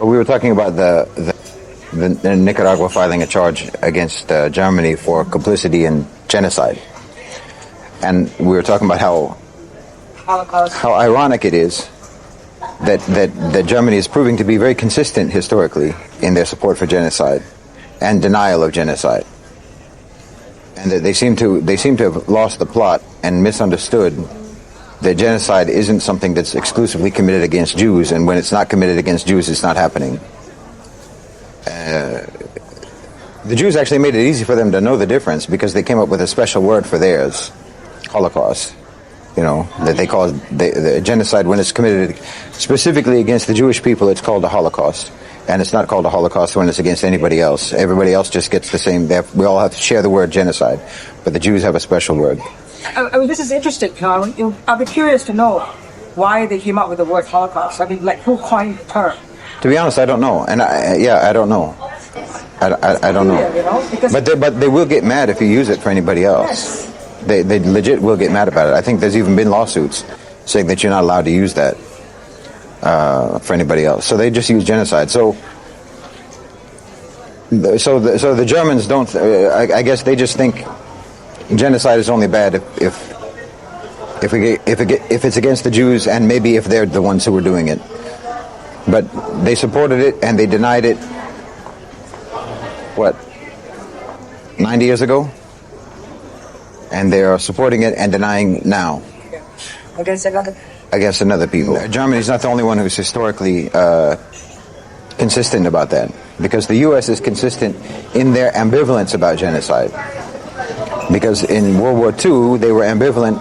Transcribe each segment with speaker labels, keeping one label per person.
Speaker 1: We were talking about the Nicaragua filing a charge against Germany for complicity in genocide. And we were talking about how ironic it is that Germany is proving to be very consistent historically in their support for genocide and denial of genocide. And that they seem to have lost the plot and misunderstood that genocide isn't something that's exclusively committed against Jews, and when it's not committed against Jews, it's not happening. The Jews actually made it easy for them to know the difference because they came up with a special word for theirs, Holocaust. You know, that they call the genocide when it's committed specifically against the Jewish people, it's called a Holocaust. And it's not called a Holocaust when it's against anybody else. Everybody else just gets the same. We all have to share the word genocide, but the Jews have a special word.
Speaker 2: I mean, this is interesting. I'll be curious to know why they came up with the word Holocaust. I mean, like, who coined the term?
Speaker 1: To be honest, I don't know. And I don't know. I don't know.
Speaker 2: You know,
Speaker 1: but they will get mad if you use it for anybody else.
Speaker 2: Yes.
Speaker 1: They legit will get mad about it. I think there's even been lawsuits saying that you're not allowed to use that for anybody else. So they just use genocide. So the Germans don't. I guess they just think genocide is only bad if it's against the Jews and maybe if they're the ones who were doing it. But they supported it and they denied it. What? 90 years ago? And they are supporting it and denying now.
Speaker 2: Against
Speaker 1: another people. Germany's not the only one who's historically consistent about that, because the U.S. is consistent in their ambivalence about genocide. Because in World War II, they were ambivalent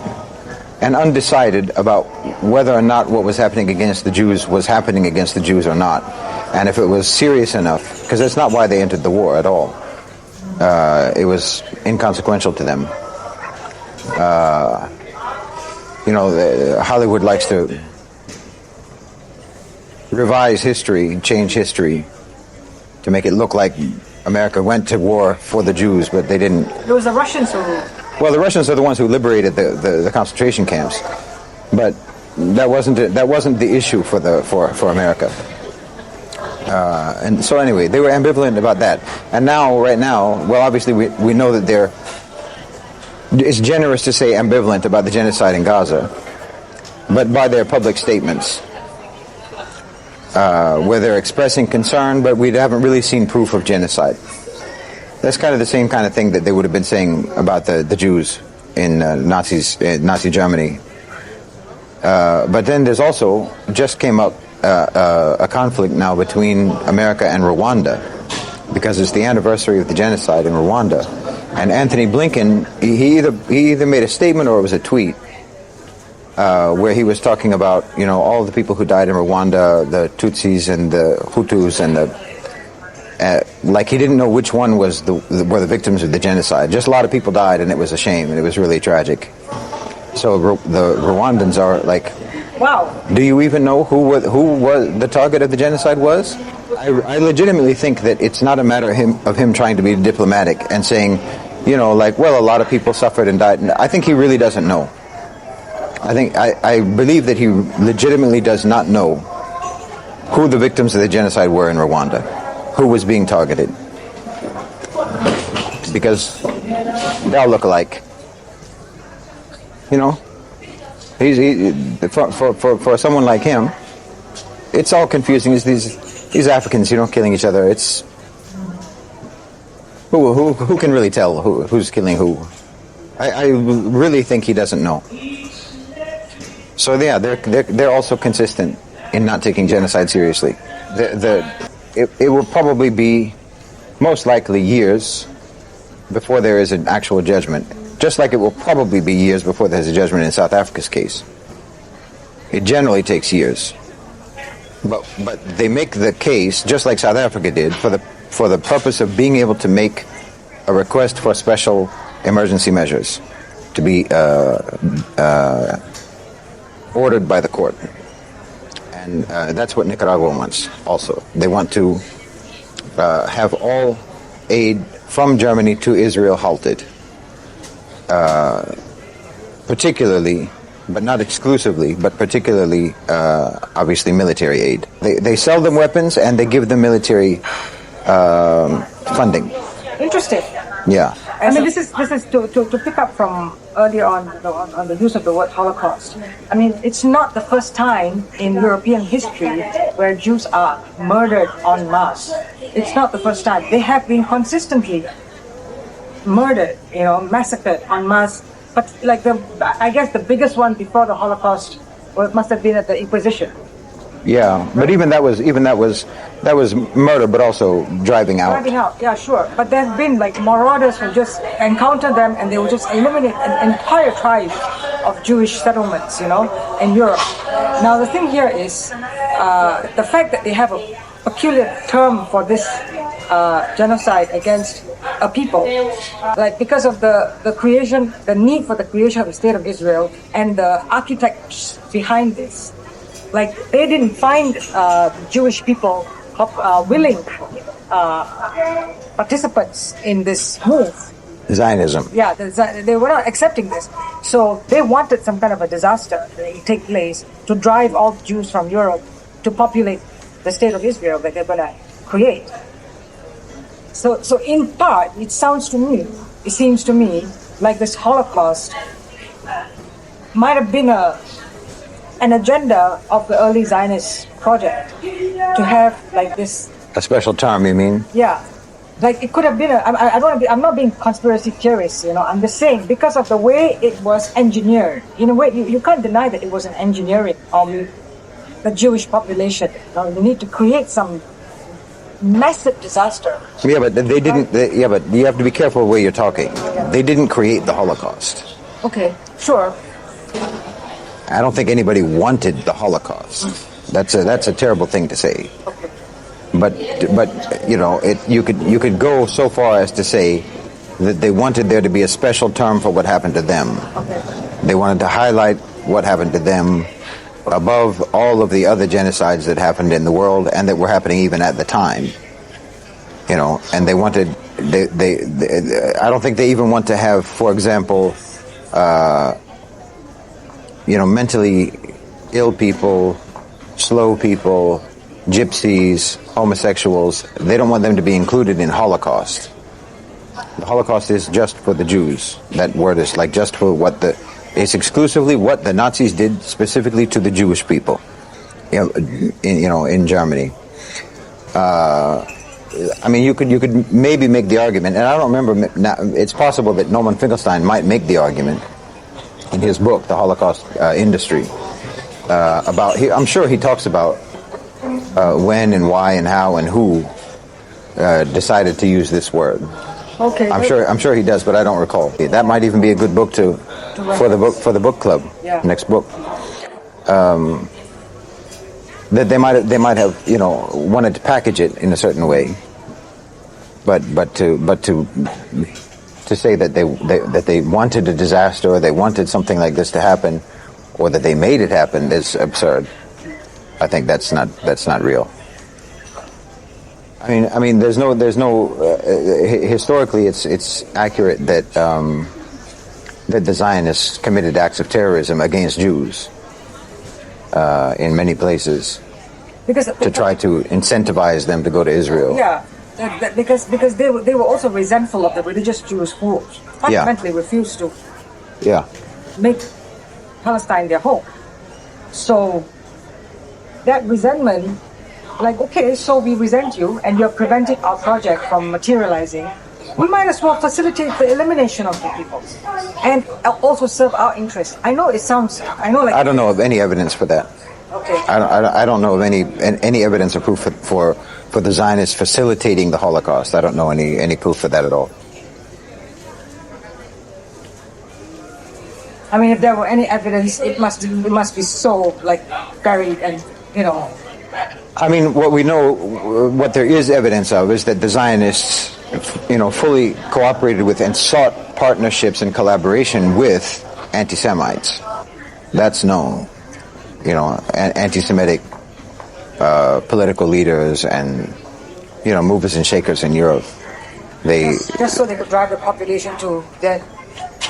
Speaker 1: and undecided about whether or not what was happening against the Jews was happening against the Jews or not, and if it was serious enough, because that's not why they entered the war at all. It was inconsequential to them. Hollywood likes to revise history, change history, to make it look like America went to war for the Jews, but they didn't.
Speaker 2: It was the Russians who...
Speaker 1: Well, the Russians are the ones who liberated the concentration camps, but that wasn't the issue for America. And so anyway, they were ambivalent about that. And now, right now, well, obviously we know that it's generous to say ambivalent about the genocide in Gaza, but by their public statements, where they're expressing concern, but we haven't really seen proof of genocide. That's kind of the same kind of thing that they would have been saying about the Jews in Nazi Germany. But then there's also, just came up a conflict now between America and Rwanda, because it's the anniversary of the genocide in Rwanda. And Anthony Blinken, he either made a statement or it was a tweet where he was talking about, all the people who died in Rwanda, the Tutsis and the Hutus, and like he didn't know which one were the victims of the genocide. Just a lot of people died, and it was a shame, and it was really tragic. So the Rwandans are like,
Speaker 2: wow. Do
Speaker 1: you even know who was the target of the genocide was? I legitimately think that it's not a matter of him trying to be diplomatic and saying, a lot of people suffered and died. I think he really doesn't know. I believe that he legitimately does not know who the victims of the genocide were in Rwanda, who was being targeted, because they all look alike. For someone like him, it's all confusing. It's these Africans, killing each other. It's who can really tell who's killing who? I really think he doesn't know. So yeah, they're also consistent in not taking genocide seriously. It will probably be most likely years before there is an actual judgment. Just like it will probably be years before there's a judgment in South Africa's case. It generally takes years. But they make the case, just like South Africa did, for the purpose of being able to make a request for special emergency measures to be ordered by the court. And that's what Nicaragua wants also. They want to have all aid from Germany to Israel halted. Particularly but not exclusively, but particularly, obviously, military aid. They sell them weapons and they give them military funding.
Speaker 2: Interesting.
Speaker 1: Yeah.
Speaker 2: I mean, this is to pick up from earlier on the use of the word Holocaust. I mean, it's not the first time in European history where Jews are murdered en masse. It's not the first time. They have been consistently murdered, massacred en masse. But I guess the biggest one before the Holocaust must have been at the Inquisition.
Speaker 1: Yeah, but even that was murder, but also driving out.
Speaker 2: Driving out, yeah, sure. But there's been marauders who just encounter them and they will just eliminate an entire tribe of Jewish settlements, in Europe. Now the thing here is the fact that they have a peculiar term for this genocide against a people, because of the need for the creation of the state of Israel and the architects behind this. They didn't find Jewish people willing participants in this move.
Speaker 1: Zionism.
Speaker 2: Yeah, they were not accepting this. So they wanted some kind of a disaster to take place to drive all the Jews from Europe to populate the state of Israel that they're going to create. So in part, it seems to me like this Holocaust might have been an agenda of the early Zionist project to have this.
Speaker 1: A special term, you mean?
Speaker 2: Yeah. It could have been I'm not being conspiracy theorist, I'm just saying because of the way it was engineered. In a way, you can't deny that it was an engineering of the Jewish population. You need to create some massive disaster.
Speaker 1: Yeah, but they didn't. But you have to be careful where you're talking. They didn't create the Holocaust.
Speaker 2: Okay, sure.
Speaker 1: I don't think anybody wanted the Holocaust. That's a terrible thing to say.
Speaker 2: Okay.
Speaker 1: But you could go so far as to say that they wanted there to be a special term for what happened to them.
Speaker 2: Okay.
Speaker 1: They wanted to highlight what happened to them above all of the other genocides that happened in the world and that were happening even at the time. And they wanted I don't think they even want to have, for example, mentally ill people, slow people, gypsies, homosexuals. They don't want them to be included in Holocaust. The Holocaust is just for the Jews. That word is just for it's exclusively what the Nazis did specifically to the Jewish people. In Germany. You could maybe make the argument, and I don't remember. It's possible that Norman Finkelstein might make the argument in his book, The Holocaust Industry, I'm sure he talks about when and why and how and who decided to use this word.
Speaker 2: Okay.
Speaker 1: I'm sure he does, but I don't recall. That might even be a good book for the book club.
Speaker 2: Yeah.
Speaker 1: Next book. That they might have wanted to package it in a certain way, but to say that they wanted a disaster or they wanted something like this to happen, or that they made it happen is absurd. I think that's not real. I mean, there's no historically it's accurate that the Zionists committed acts of terrorism against Jews in many places to try to incentivize them to go to Israel.
Speaker 2: Yeah. Because they were also resentful of the religious Jews who fundamentally refused to make Palestine their home. So that resentment, so we resent you and you're preventing our project from materializing. We might as well facilitate the elimination of the people and also serve our interests. I know I
Speaker 1: don't know of any evidence for that.
Speaker 2: Okay.
Speaker 1: I don't know of any evidence or proof for the Zionists facilitating the Holocaust. I don't know any proof for that at all.
Speaker 2: I mean, if there were any evidence, it must be so buried and
Speaker 1: I mean, what we know, what there is evidence of, is that the Zionists, fully cooperated with and sought partnerships and collaboration with anti-Semites. That's known. Anti-Semitic political leaders and movers and shakers in Europe. They
Speaker 2: just so they could drive the population to their.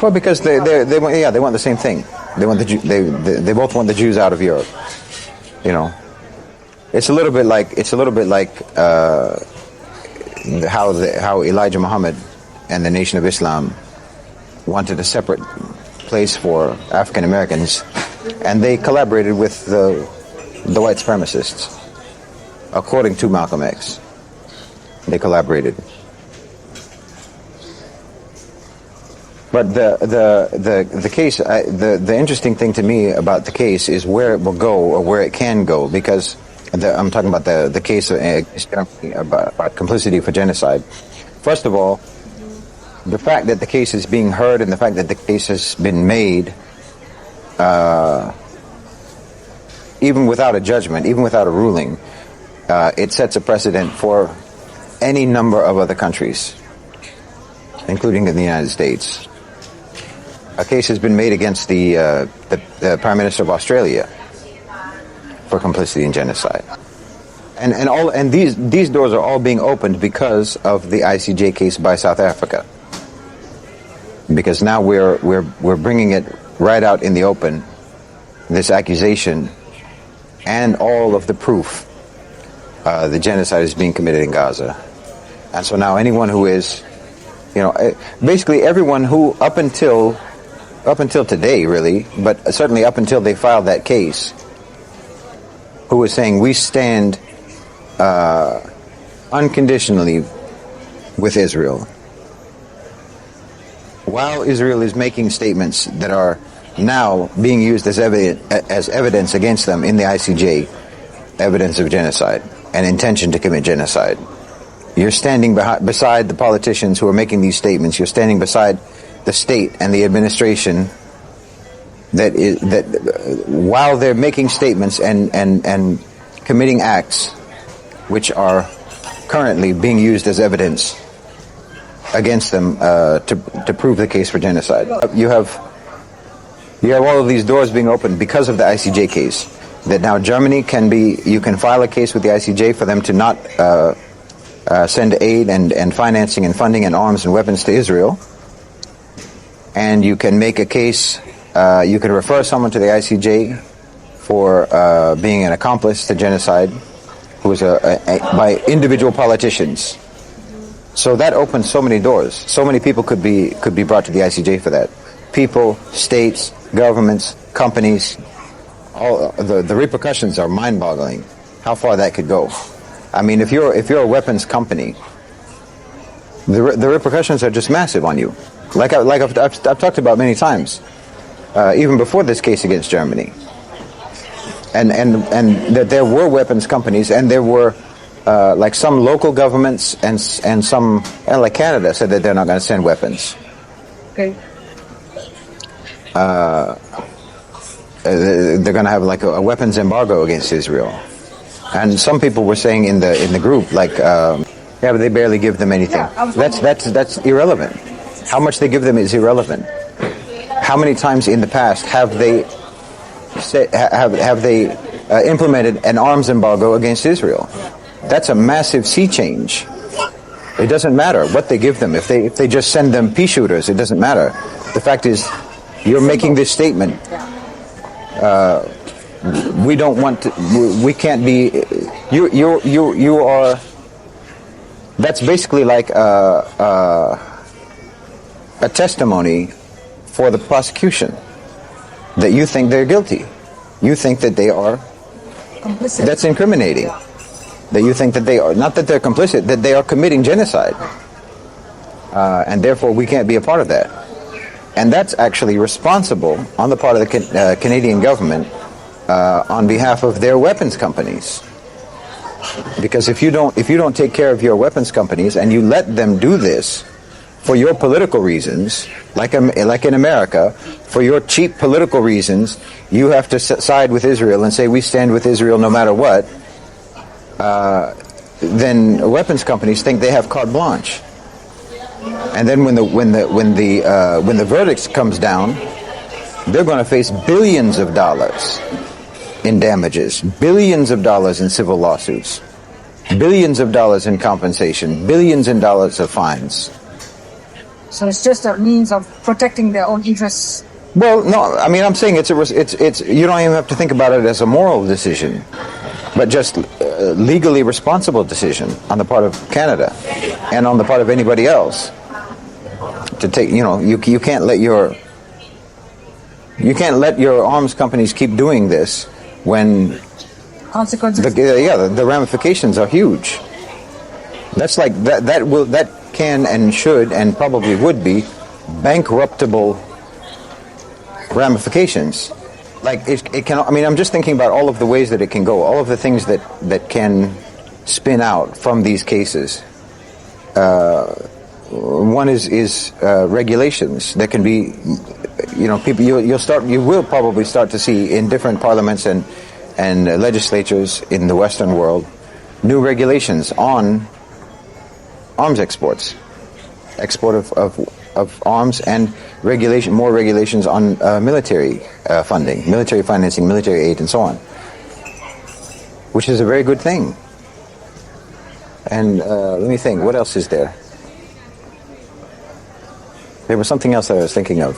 Speaker 1: Well, because they want the same thing. They want they both want the Jews out of Europe. You know, it's a little bit like how Elijah Muhammad and the Nation of Islam wanted a separate place for African Americans, and they collaborated with the white supremacists. According to Malcolm X, they collaborated. But the case, the interesting thing to me about the case is where it will go or where it can go, because I'm talking about the case about complicity for genocide. First of all, the fact that the case is being heard and the fact that the case has been made, even without a judgment, even without a ruling, it sets a precedent for any number of other countries, including in the United States. A case has been made against the Prime Minister of Australia for complicity in genocide, and these doors are all being opened because of the ICJ case by South Africa. Because now we're bringing it right out in the open, this accusation and all of the proof. The genocide is being committed in Gaza, and so now anyone who is, basically everyone who up until today, really, but certainly up until they filed that case, who was saying we stand unconditionally with Israel, while Israel is making statements that are now being used as evidence against them in the ICJ, evidence of genocide and intention to commit genocide. You're standing beside the politicians who are making these statements. You're standing beside the state and the administration that while they're making statements and committing acts which are currently being used as evidence against them to prove the case for genocide. You have all of these doors being opened because of the ICJ case. That now Germany you can file a case with the ICJ for them to not send aid and financing and funding and arms and weapons to Israel. And you can make a case, you can refer someone to the ICJ for being an accomplice to genocide, who was by individual politicians. So that opens so many doors. So many people could be brought to the ICJ for that. People, states, governments, companies. All the repercussions are mind-boggling. How far that could go. I mean, if you're a weapons company, the repercussions are just massive on you. Like I've talked about many times, even before this case against Germany. And that there were weapons companies, and there were like some local governments and some, like Canada, said that they're not going to send weapons.
Speaker 2: Okay.
Speaker 1: They're going to have like a weapons embargo against Israel, and some people were saying in the group, like, but they barely give them anything. Yeah, that's irrelevant. How much they give them is irrelevant. How many times in the past have they implemented an arms embargo against Israel? That's a massive sea change. It doesn't matter what they give them. If they just send them pea shooters, it doesn't matter. The fact is, you're making this statement. We don't want to. We can't be. You are. That's basically like a testimony for the prosecution that you think they're guilty. You think that they are complicit. That's incriminating. That you think that they are, not that they're complicit, that they are committing genocide, and therefore we can't be a part of that. And that's actually responsible on the part of the Canadian government on behalf of their weapons companies. Because if you don't take care of your weapons companies and you let them do this for your political reasons, like in America, for your cheap political reasons, you have to side with Israel and say we stand with Israel no matter what. Then weapons companies think they have carte blanche. And then when the verdict comes down, they're going to face billions of dollars in damages, billions of dollars in civil lawsuits, billions of dollars in compensation, billions in dollars of fines.
Speaker 2: So it's just a means of protecting their own interests.
Speaker 1: Well, no, I mean, I'm saying it's you don't even have to think about it as a moral decision, but just legally responsible decision on the part of Canada and on the part of anybody else to take. You can't let your arms companies keep doing this when
Speaker 2: Consequences.
Speaker 1: the ramifications are huge. That's like that can and should and probably would be bankruptable ramifications. Like it can. I mean, I'm just thinking about all of the ways that it can go, all of the things that can spin out from these cases. One is regulations that can be, people. You will probably start to see in different parliaments and legislatures in the Western world new regulations on arms exports, export of arms, and more regulations on military funding, military financing, military aid, and so on, which is a very good thing. And let me think, what else is there? There was something else that I was thinking of.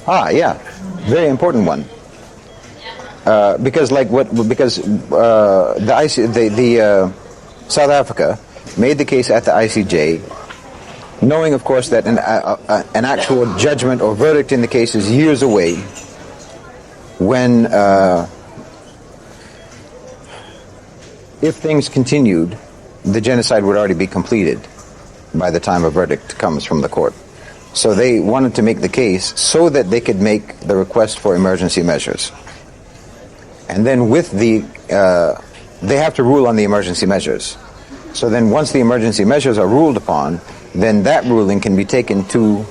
Speaker 1: Yeah, very important one. Because South Africa made the case at the ICJ, knowing, of course, that an actual judgment or verdict in the case is years away. When, if things continued, the genocide would already be completed by the time a verdict comes from the court. So they wanted to make the case so that they could make the request for emergency measures. And then they have to rule on the emergency measures. So then once the emergency measures are ruled upon, then that ruling can be taken to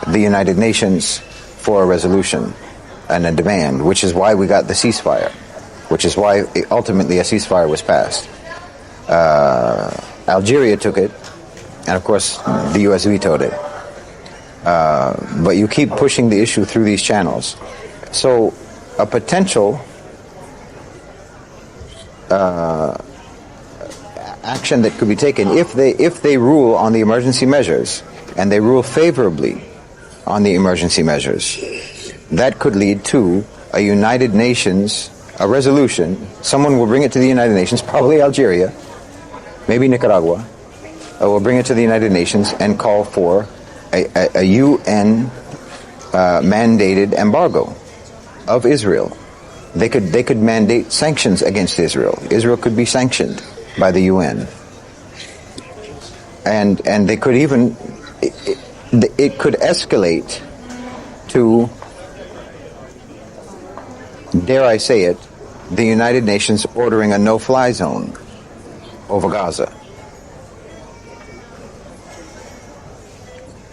Speaker 1: the United Nations for a resolution and a demand, which is why we got the ceasefire, which is why ultimately a ceasefire was passed. Algeria took it, and of course the U.S. vetoed it. But you keep pushing the issue through these channels. So a potential action that could be taken if they rule on the emergency measures, and they rule favorably on the emergency measures, that could lead to a United Nations, a resolution. Someone will bring it to the United Nations, probably Algeria, maybe Nicaragua, will bring it to the United Nations and call for a UN mandated embargo of Israel. They could mandate sanctions against Israel. Israel could be sanctioned by the UN, and they could even it could escalate to, dare I say it, the United Nations ordering a no-fly zone over Gaza,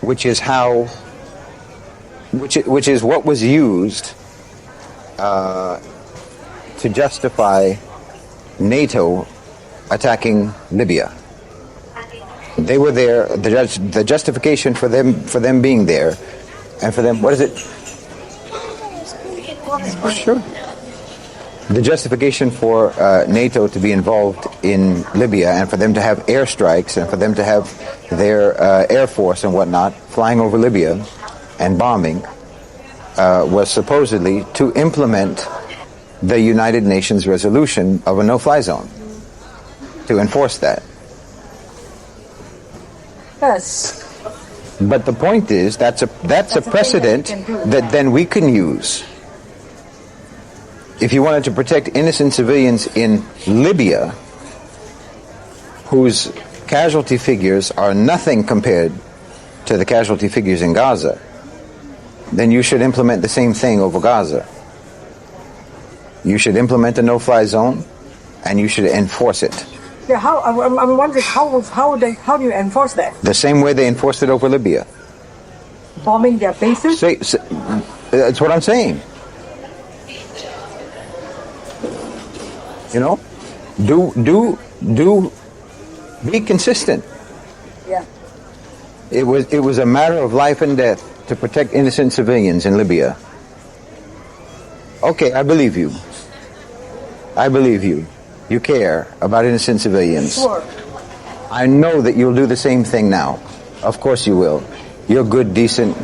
Speaker 1: which is what was used to justify NATO attacking Libya. They were there. The justification for them being there, and for them, what is it? Sure. The justification for NATO to be involved in Libya, and for them to have airstrikes, and for them to have their air force and whatnot flying over Libya and bombing, was supposedly to implement the United Nations resolution of a no-fly zone, to enforce that.
Speaker 2: Yes.
Speaker 1: But the point is, that's a precedent that then we can use. If you wanted to protect innocent civilians in Libya, whose casualty figures are nothing compared to the casualty figures in Gaza, then you should implement the same thing over Gaza. You should implement a no-fly zone, and you should enforce it.
Speaker 2: Yeah, I'm wondering how do you enforce that?
Speaker 1: The same way they enforced it over Libya.
Speaker 2: Bombing their bases?
Speaker 1: That's what I'm saying. Be consistent.
Speaker 2: Yeah.
Speaker 1: It was a matter of life and death to protect innocent civilians in Libya. Okay, I believe you. You care about innocent civilians.
Speaker 2: Sure.
Speaker 1: I know that you'll do the same thing now. Of course you will. You're good, decent,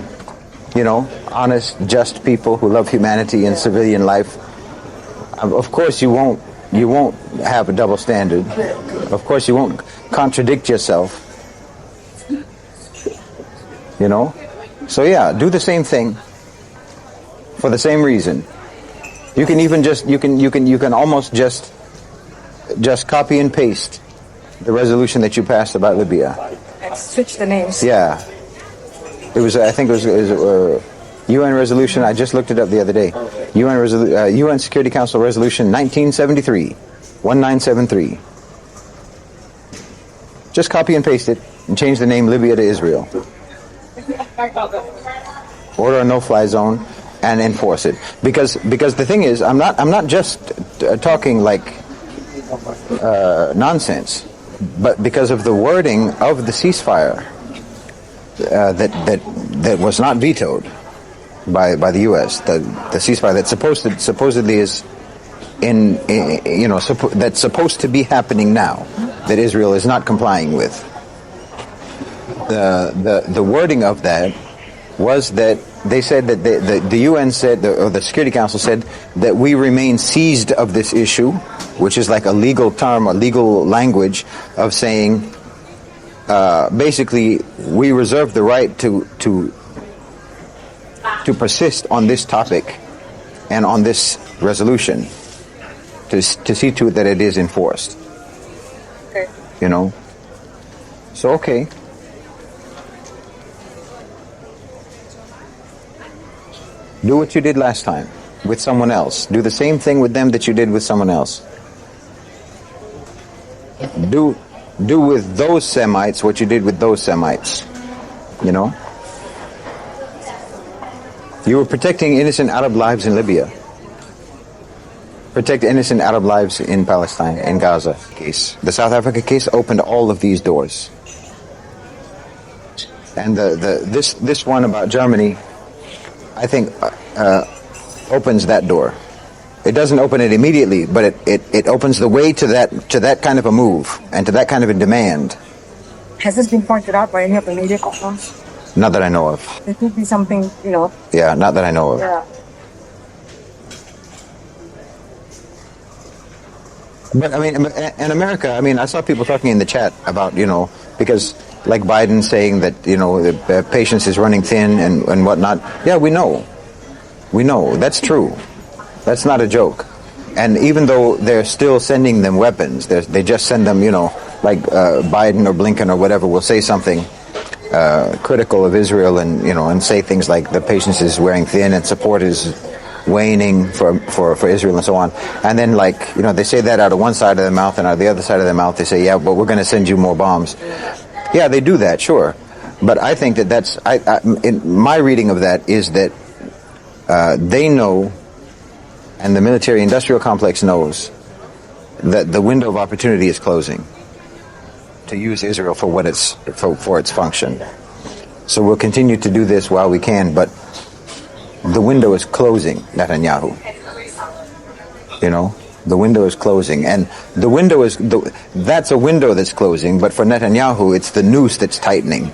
Speaker 1: honest, just people who love humanity and civilian life. Of course you won't have a double standard. Of course you won't contradict yourself. So yeah, do the same thing for the same reason. You can even you can almost just copy and paste the resolution that you passed about Libya.
Speaker 2: And switch the names.
Speaker 1: Yeah. I think it was a UN resolution. I just looked it up the other day. UN Security Council Resolution 1973, 1973. Just copy and paste it and change the name Libya to Israel. Order a no-fly zone and enforce it. Because the thing is, I'm not just talking like nonsense, but because of the wording of the ceasefire that was not vetoed by the U.S. The ceasefire that supposedly is that's supposed to be happening now, that Israel is not complying with. The wording of that was that they said that the UN said, or the Security Council said, that we remain seized of this issue, which is like a legal term, a legal language of saying, basically, we reserve the right to persist on this topic and on this resolution to see to it that it is enforced.
Speaker 2: Okay.
Speaker 1: So okay. Do what you did last time with someone else. Do the same thing with them that you did with someone else. Do with those Semites what you did with those Semites. You were protecting innocent Arab lives in Libya. Protect innocent Arab lives in Palestine, in Gaza case. The South Africa case opened all of these doors. And this one about Germany, I think, opens that door. It doesn't open it immediately, but it opens the way to that kind of a move and to that kind of a demand.
Speaker 2: Has this been pointed out by any of the media corporations?
Speaker 1: Not that I know of.
Speaker 2: There could be something,
Speaker 1: Yeah, not that I know of.
Speaker 2: Yeah.
Speaker 1: But in America, I saw people talking in the chat about, because like Biden saying that, the patience is running thin and whatnot. Yeah, we know. That's true. That's not a joke. And even though they're still sending them weapons, they just send them, like Biden or Blinken or whatever will say something critical of Israel and say things like the patience is wearing thin and support is waning for Israel and so on. And then they say that out of one side of their mouth, and out of the other side of their mouth they say, yeah, but we're going to send you more bombs. Yeah, they do that, sure. But I think that's in my reading of that is that they know, and the military-industrial complex knows, that the window of opportunity is closing to use Israel for for its function. So we'll continue to do this while we can, but the window is closing, Netanyahu. The window is closing, and the window that's a window that's closing, but for Netanyahu, it's the noose that's tightening.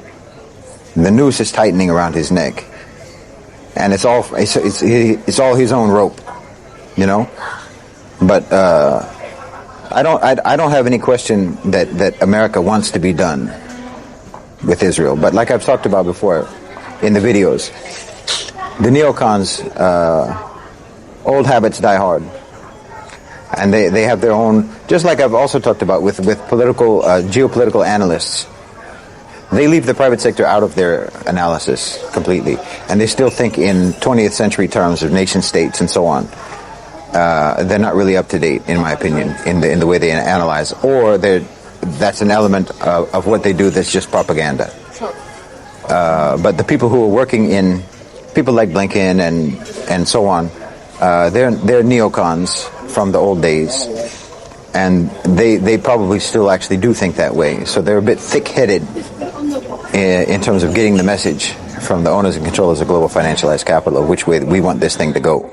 Speaker 1: The noose is tightening around his neck, and it's all his own rope, But I don't have any question that America wants to be done with Israel. But like I've talked about before in the videos, the neocons, old habits die hard. And they have their own, just like I've also talked about with political, geopolitical analysts. They leave the private sector out of their analysis completely. And they still think in 20th century terms of nation states and so on. They're not really up to date, in my opinion, in the way they analyze. Or that's an element of what they do that's just propaganda. But the people who are working in, people like Blinken and so on, they're neocons from the old days, and they probably still actually do think that way. So they're a bit thick-headed in terms of getting the message from the owners and controllers of global financialized capital of which way we want this thing to go.